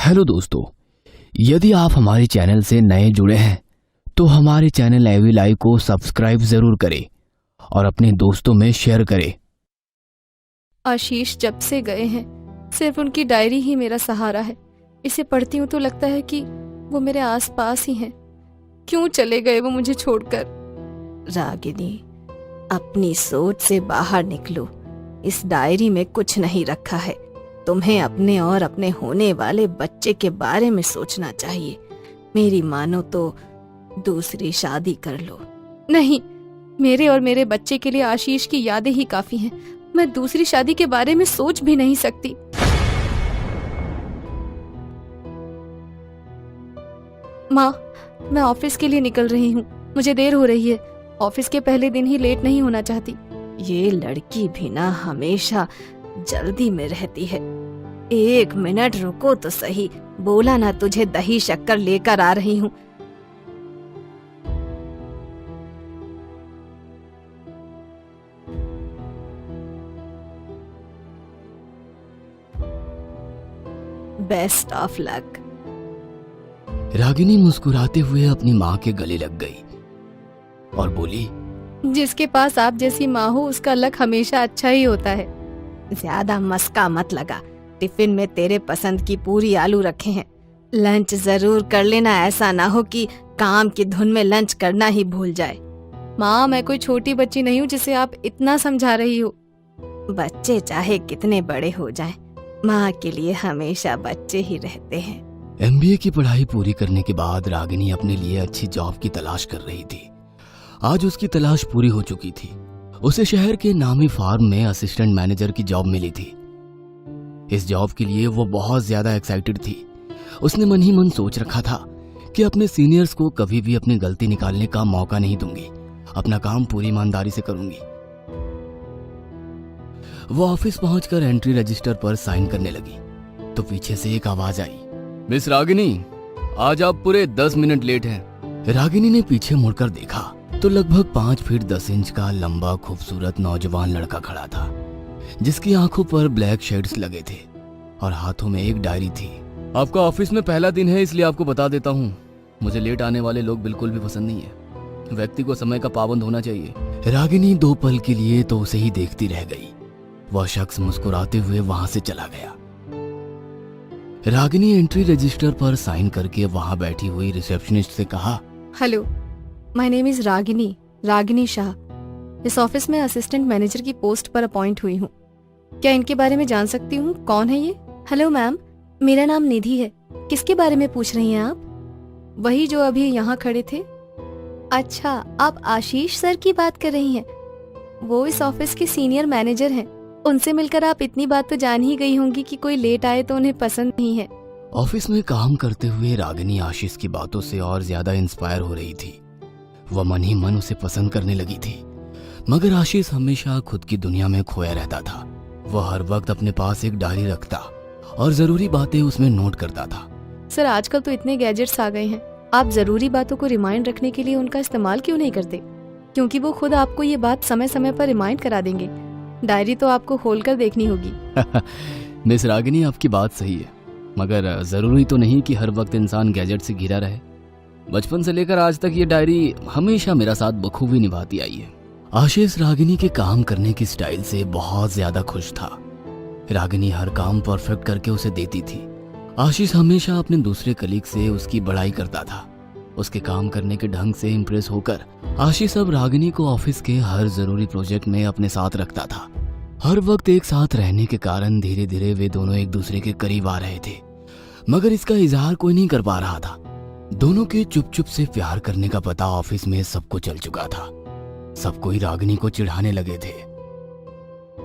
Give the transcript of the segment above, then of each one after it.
Hello दोस्तों, यदि आप हमारे चैनल से नए जुड़े हैं तो हमारे चैनल एवी लाइव को सब्सक्राइब जरूर करें और अपने दोस्तों में शेयर करें। आशीष जब से गए हैं सिर्फ उनकी डायरी ही मेरा सहारा है। इसे पढ़ती हूँ तो लगता है कि वो मेरे आसपास ही हैं। क्यों चले गए वो मुझे छोड़कर? रागिनी, अपनी सोच से बाहर निकलो। इस डायरी में कुछ नहीं रखा है। तुम्हें अपने और अपने होने वाले बच्चे के बारे में सोचना चाहिए। मेरी मानो तो दूसरी शादी कर लो। नहीं, मेरे और मेरे बच्चे के लिए आशीष की यादें ही काफी हैं। मैं दूसरी शादी के बारे में सोच भी नहीं सकती। माँ, मैं ऑफिस के लिए निकल रही हूँ। मुझे देर हो रही है। ऑफिस के पहले दिन ही लेट नहीं होना चाहती। ये लड़की भी ना हमेशा जल्दी में रहती है। 1 मिनट रुको तो सही। बोला ना तुझे दही शक्कर लेकर आ रही हूँ। Best of luck. रागिनी मुस्कुराते हुए अपनी माँ के गले लग गई और बोली, जिसके पास आप जैसी माँ हो उसका लक हमेशा अच्छा ही होता है। ज्यादा मस्का मत लगा। टिफिन में तेरे पसंद की पूरी आलू रखे हैं। लंच जरूर कर लेना। ऐसा ना हो कि काम की धुन में लंच करना ही भूल जाए। माँ, मैं कोई छोटी बच्ची नहीं हूँ जिसे आप इतना समझा रही हो। बच्चे चाहे कितने बड़े हो जाएं, माँ के लिए हमेशा बच्चे ही रहते हैं। MBA की पढ़ाई पूरी करने के बाद रागिनी अपने लिए अच्छी जॉब की तलाश कर रही थी। आज उसकी तलाश पूरी हो चुकी थी। उसे शहर के नामी फार्म में असिस्टेंट मैनेजर की जॉब मिली थी। इस जॉब के लिए वो बहुत ज्यादा एक्साइटेड थी। उसने मन ही मन सोच रखा था कि अपने सीनियर्स को कभी भी अपनी गलती निकालने का मौका नहीं दूंगी। अपना काम पूरी ईमानदारी से करूंगी। वो ऑफिस पहुंचकर एंट्री रजिस्टर पर साइन करने लगी तो पीछे से एक आवाज आई, मिस रागिनी, आज आप पूरे 10 मिनट लेट हैं। रागिनी ने पीछे मुड़कर देखा तो लगभग 5 फीट 10 इंच का लंबा खूबसूरत नौजवान लड़का खड़ा था, जिसकी आंखों पर ब्लैक शेड्स लगे थे और हाथों में एक डायरी थी। आपका ऑफिस में पहला दिन है, इसलिए आपको बता देता हूँ, मुझे लेट आने वाले लोग बिल्कुल भी पसंद नहीं है। व्यक्ति को समय का पाबंद होना चाहिए। रागिनी 2 पल के लिए तो उसे ही देखती रह गई। वह शख्स मुस्कुराते हुए वहां से चला गया। रागिनी एंट्री रजिस्टर पर साइन करके वहां बैठी हुई रिसेप्शनिस्ट से कहा, hello, my name is Ragini Shah. इस ऑफिस में असिस्टेंट मैनेजर की पोस्ट पर अपॉइंट हुई हूँ। क्या इनके बारे में जान सकती हूँ? कौन है ये? हेलो मैम, मेरा नाम निधि है। किसके बारे में पूछ रही हैं आप? वही जो अभी यहाँ खड़े थे। अच्छा, आप आशीष सर की बात कर रही हैं। वो इस ऑफिस के सीनियर मैनेजर हैं। उनसे मिलकर आप इतनी बात तो जान ही गई होंगी कि कोई लेट आए तो उन्हें पसंद नहीं है। ऑफिस में काम करते हुए रागिनी आशीष की बातों से और ज्यादा इंस्पायर हो रही थी। वह मन ही मन उसे पसंद करने लगी थी। मगर आशीष हमेशा खुद की दुनिया में खोया रहता था। वह हर वक्त अपने पास एक डायरी रखता और जरूरी बातें उसमें नोट करता था। सर, आजकल तो इतने गैजेट्स आ गए हैं, आप जरूरी बातों को रिमाइंड रखने के लिए उनका इस्तेमाल क्यों नहीं करते? क्योंकि वो खुद आपको ये बात समय समय पर रिमाइंड करा देंगे। डायरी तो आपको खोलकर देखनी होगी। मिस रागिनी, आपकी बात सही है, मगर जरूरी तो नहीं कि हर वक्त इंसान गैजेट से घिरा रहे। बचपन से लेकर आज तक ये डायरी हमेशा मेरा साथ बखूबी निभाती आई है। आशीष रागिनी के काम करने की स्टाइल से बहुत ज्यादा खुश था। रागिनी हर काम परफेक्ट करके उसे देती थी। आशीष हमेशा अपने दूसरे कलीग से उसकी बड़ाई करता था। उसके काम करने के ढंग से इम्प्रेस होकर आशीष अब रागिनी को ऑफिस के हर जरूरी प्रोजेक्ट में अपने साथ रखता था। हर वक्त एक साथ रहने के कारण धीरे धीरे वे दोनों एक दूसरे के करीब आ रहे थे, मगर इसका इजहार कोई नहीं कर पा रहा था। दोनों के चुप चुप से प्यार करने का पता ऑफिस में सबको चल चुका था। सब कोई रागिनी को चिढ़ाने लगे थे।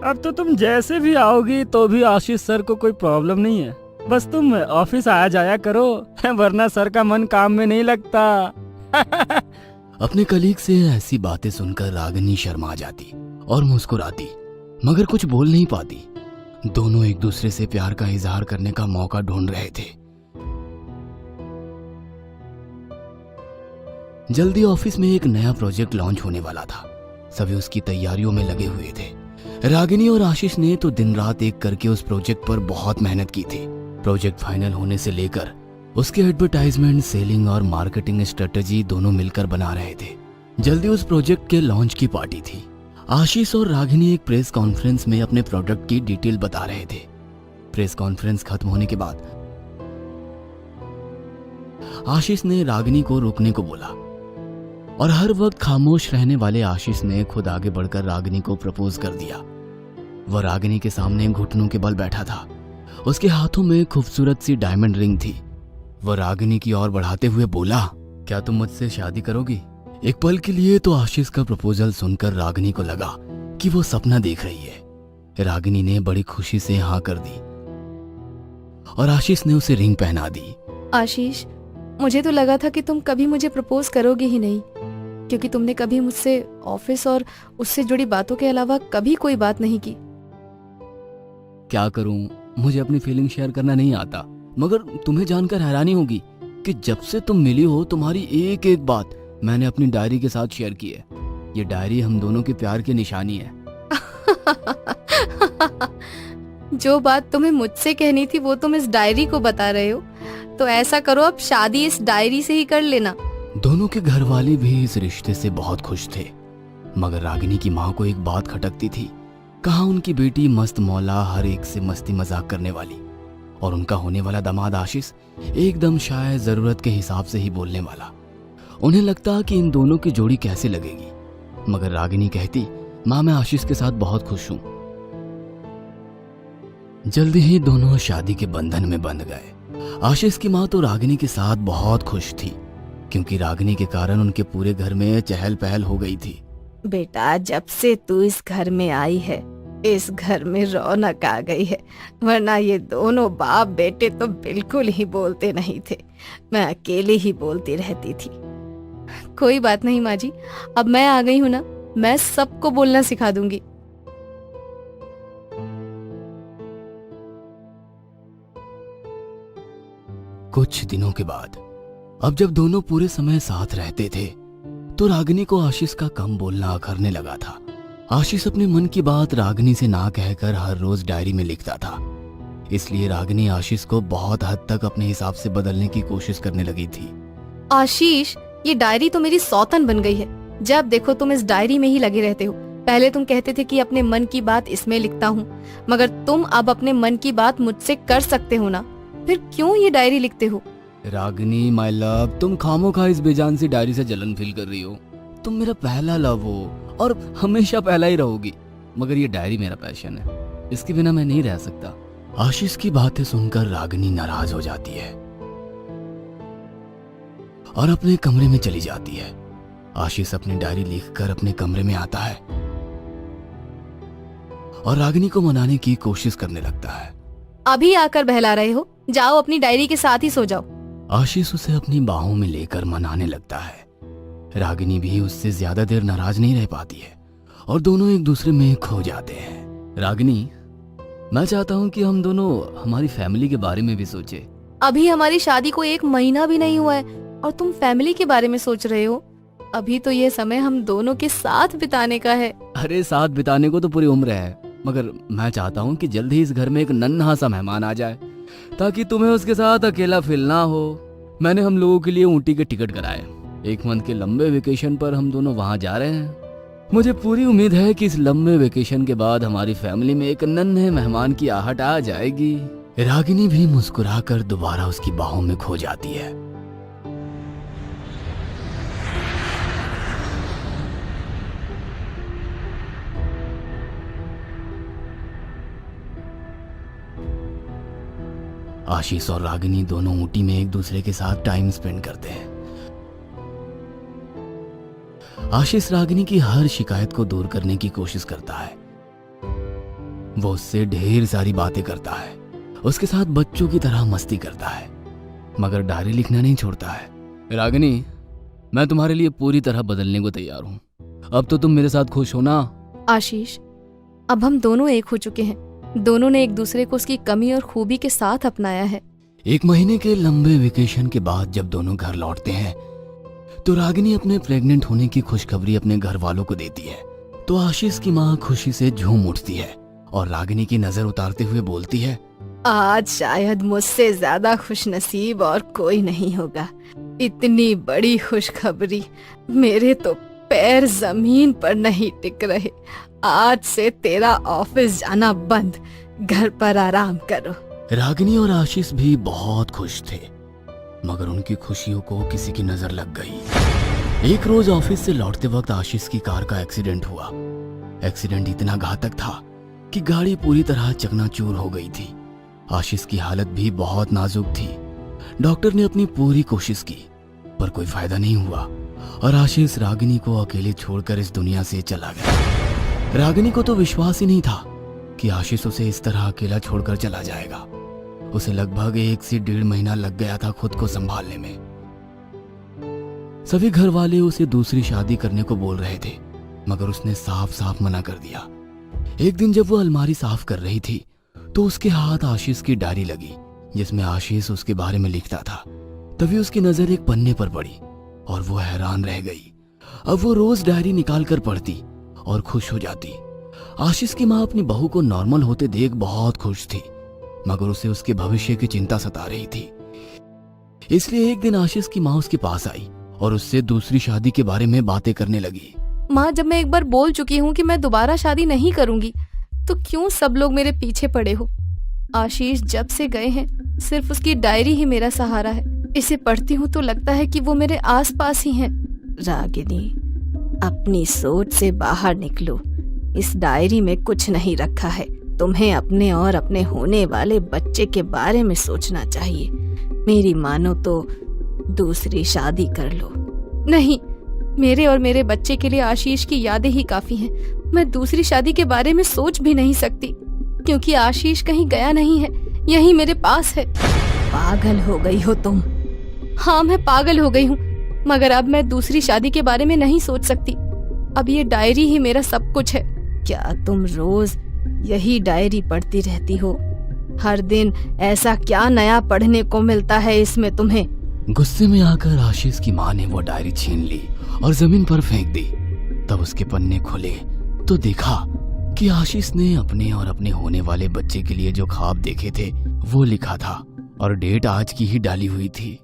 अब तो तुम जैसे भी आओगी तो भी आशीष सर को कोई प्रॉब्लम नहीं है। बस तुम ऑफिस आया जाया करो, वरना सर का मन काम में नहीं लगता। अपने कलीग से ऐसी बातें सुनकर रागिनी शर्मा जाती और मुस्कुराती, मगर कुछ बोल नहीं पाती। दोनों एक दूसरे से प्यार का इजहार करने का मौका ढूंढ रहे थे। जल्दी ऑफिस में एक नया प्रोजेक्ट लॉन्च होने वाला था। सभी उसकी तैयारियों में लगे हुए थे। रागिनी और आशीष ने तो दिन रात एक करके उस प्रोजेक्ट पर बहुत मेहनत की थी। प्रोजेक्ट फाइनल होने से लेकर उसके एडवर्टाइजमेंट, सेलिंग और मार्केटिंग स्ट्रेटजी दोनों मिलकर बना रहे थे। जल्दी उस प्रोजेक्ट के लॉन्च की पार्टी थी। आशीष और रागिनी एक प्रेस कॉन्फ्रेंस में अपने प्रोडक्ट की डिटेल बता रहे थे। प्रेस कॉन्फ्रेंस खत्म होने के बाद आशीष ने रागिनी को रुकने को बोला और हर वक्त खामोश रहने वाले आशीष ने खुद आगे बढ़कर रागिनी को प्रपोज कर दिया। वह रागिनी के सामने घुटनों के बल बैठा था। उसके हाथों में खूबसूरत सी डायमंड रिंग थी। वह रागिनी की ओर बढ़ाते हुए बोला, क्या तुम मुझसे शादी करोगी? एक पल के लिए तो आशीष का प्रपोजल सुनकर रागिनी को लगा कि वो सपना देख रही है। रागिनी ने बड़ी खुशी से हाँ कर दी और आशीष ने उसे रिंग पहना दी। आशीष, मुझे तो लगा था कि तुम कभी मुझे प्रपोज करोगे ही नहीं, क्योंकि तुमने कभी मुझसे ऑफिस और उससे जुड़ी बातों के अलावा कभी कोई बात नहीं की। क्या करूं, मुझे अपनी फीलिंग शेयर करना नहीं आता, मगर तुम्हें जानकर हैरानी होगी कि जब से तुम मिली हो तुम्हारी एक एक बात मैंने अपनी डायरी के साथ शेयर की है। ये डायरी हम दोनों के प्यार की निशानी है। जो बात तुम्हें मुझसे कहनी थी वो तुम इस डायरी को बता रहे हो, तो ऐसा करो अब शादी इस डायरी से ही कर लेना। दोनों के घर वाले भी इस रिश्ते से बहुत खुश थे, मगर रागिनी की माँ को एक बात खटकती थी। कहाँ उनकी बेटी मस्त मौला, हर एक से मस्ती मजाक करने वाली, और उनका होने वाला दामाद आशीष एकदम शायद जरूरत के हिसाब से ही बोलने वाला। उन्हें लगता कि इन दोनों की जोड़ी कैसे लगेगी, मगर रागिनी कहती, माँ मैं आशीष के साथ बहुत खुश हूं। जल्दी ही दोनों शादी के बंधन में बंध गए। आशीष की माँ तो रागिनी के साथ बहुत खुश थी, क्योंकि रागिनी के कारण उनके पूरे घर में चहल पहल हो गई थी। बेटा, जब से तू इस घर में आई है इस घर में रौनक आ गई है, वरना ये दोनों बाप बेटे तो बिल्कुल ही बोलते नहीं थे। मैं अकेले ही बोलती रहती थी। कोई बात नहीं माँ जी, अब मैं आ गई हूँ ना, मैं सबको बोलना सिखा दूंगी। कुछ दिनों के बाद अब जब दोनों पूरे समय साथ रहते थे तो रागिनी को आशीष का कम बोलना अखरने लगा था। आशीष अपने मन की बात रागिनी से ना कहकर हर रोज डायरी में लिखता था, इसलिए रागिनी आशीष को बहुत हद तक अपने हिसाब से बदलने की कोशिश करने लगी थी। आशीष, ये डायरी तो मेरी सौतन बन गई है। जब देखो तुम इस डायरी में ही लगे रहते हो। पहले तुम कहते थे कि अपने मन की बात इसमें लिखता हूँ, मगर तुम अब अपने मन की बात मुझसे कर सकते हो ना, फिर क्यों ये डायरी लिखते हो? रागिनी माय लव, तुम खामोखा इस बेजान सी डायरी से जलन फील कर रही हो। तुम मेरा पहला लव हो और हमेशा पहला ही रहोगी, मगर ये डायरी मेरा पैशन है, इसके बिना मैं नहीं रह सकता। आशीष की बातें सुनकर रागिनी नाराज हो जाती है और अपने कमरे में चली जाती है। आशीष अपनी डायरी लिखकर अपने कमरे में आता है और रागिनी को मनाने की कोशिश करने लगता है। अभी आकर बहला रहे हो, जाओ अपनी डायरी के साथ ही सो जाओ। आशीष उसे अपनी बाहों में लेकर मनाने लगता है। रागिनी भी उससे ज्यादा देर नाराज नहीं रह पाती है और दोनों एक दूसरे में खो जाते हैं। रागिनी, मैं चाहता हूँ कि हम दोनों हमारी फैमिली के बारे में भी सोचे। अभी हमारी शादी को 1 महीना भी नहीं हुआ है और तुम फैमिली के बारे में सोच रहे हो? अभी तो ये समय हम दोनों के साथ बिताने का है। अरे साथ बिताने को तो पूरी उम्र है, मगर मैं चाहता हूँ कि जल्द ही इस घर में एक नन्हा सा मेहमान आ जाए, ताकि तुम्हें उसके साथ अकेला फील ना हो। मैंने हम लोगों के लिए ऊटी के टिकट कराए। 1 मंथ के लंबे वेकेशन पर हम दोनों वहां जा रहे हैं। मुझे पूरी उम्मीद है कि इस लंबे वेकेशन के बाद हमारी फैमिली में एक नन्हे मेहमान की आहट आ जाएगी। रागिनी भी मुस्कुराकर दोबारा उसकी बाहों में खो जाती है। आशीष और रागिनी दोनों ऊटी में एक दूसरे के साथ टाइम स्पेंड करते हैं। आशीष रागिनी की हर शिकायत को दूर करने की कोशिश करता है। वो उससे ढेर सारी बातें करता है, उसके साथ बच्चों की तरह मस्ती करता है, मगर डायरी लिखना नहीं छोड़ता है। रागिनी, मैं तुम्हारे लिए पूरी तरह बदलने को तैयार हूँ। अब तो तुम मेरे साथ खुश हो ना? आशीष, अब हम दोनों एक हो चुके हैं। दोनों ने एक दूसरे को उसकी कमी और खूबी के साथ अपनाया है। 1 महीने के लंबे वेकेशन के बाद जब दोनों घर लौटते हैं तो रागिनी अपने प्रेग्नेंट होने की खुशखबरी अपने घर वालों को देती है, तो आशीष की माँ खुशी से झूम उठती है और रागिनी की नजर उतारते हुए बोलती है, आज शायद मुझसे ज्यादा खुशनसीब और कोई नहीं होगा। इतनी बड़ी खुशखबरी, मेरे तो पैर जमीन पर नहीं टिक रहे। आज से तेरा ऑफिस जाना बंद, घर पर आराम करो। रागिनी और आशीष भी बहुत खुश थे, मगर उनकी खुशियों को किसी की नजर लग गई। एक रोज ऑफिस से लौटते वक्त आशीष की कार का एक्सीडेंट हुआ। एक्सीडेंट इतना घातक था कि गाड़ी पूरी तरह चकनाचूर हो गई थी। आशीष की हालत भी बहुत नाजुक थी। डॉक्टर ने अपनी पूरी कोशिश की, पर कोई फायदा नहीं हुआ और आशीष रागिनी को अकेले छोड़कर इस दुनिया से चला गया। रागिनी को तो विश्वास ही नहीं था कि आशीष उसे इस तरह अकेला छोड़कर चला जाएगा। उसे लगभग 1 से 1.5 महीना लग गया था खुद को संभालने में। सभी घर वाले उसे दूसरी शादी करने को बोल रहे थे, मगर उसने साफ साफ मना कर दिया। एक दिन जब वो अलमारी साफ कर रही थी तो उसके हाथ आशीष की डायरी लगी, जिसमें आशीष उसके बारे में लिखता था। तभी उसकी नजर एक पन्ने पर पड़ी और वो हैरान रह गई। अब वो रोज डायरी निकाल कर पढ़ती और खुश हो जाती। आशीष की माँ अपनी बहू को नॉर्मल होते देख बहुत खुश थी, मगर उसे उसके भविष्य की चिंता सता रही थी। इसलिए एक दिन आशीष की माँ उसके पास आई और उससे दूसरी शादी के बारे में बातें करने लगी। माँ, जब मैं एक बार बोल चुकी हूँ कि मैं दोबारा शादी नहीं करूंगी, तो क्यों सब लोग मेरे पीछे पड़े हो? आशीष जब से गए हैं सिर्फ उसकी डायरी ही मेरा सहारा है। इसे पढ़ती हूँ तो लगता है कि वो मेरे आसपास ही हैं। रागिनी, अपनी सोच से बाहर निकलो। इस डायरी में कुछ नहीं रखा है। तुम्हें अपने और अपने होने वाले बच्चे के बारे में सोचना चाहिए। मेरी मानो तो दूसरी शादी कर लो। नहीं, मेरे और मेरे बच्चे के लिए आशीष की यादें ही काफी हैं। मैं दूसरी शादी के बारे में सोच भी नहीं सकती, क्योंकि आशीष कहीं गया नहीं है, यही मेरे पास है। पागल हो गई हो तुम। हाँ, मैं पागल हो गई हूँ, मगर अब मैं दूसरी शादी के बारे में नहीं सोच सकती। अब ये डायरी ही मेरा सब कुछ है। क्या तुम रोज यही डायरी पढ़ती रहती हो? हर दिन ऐसा क्या नया पढ़ने को मिलता है इसमें तुम्हें? गुस्से में आकर आशीष की माँ ने वो डायरी छीन ली और जमीन पर फेंक दी। तब उसके पन्ने खुले तो देखा कि आशीष ने अपने और अपने होने वाले बच्चे के लिए जो ख्वाब देखे थे वो लिखा था और डेट आज की ही डाली हुई थी।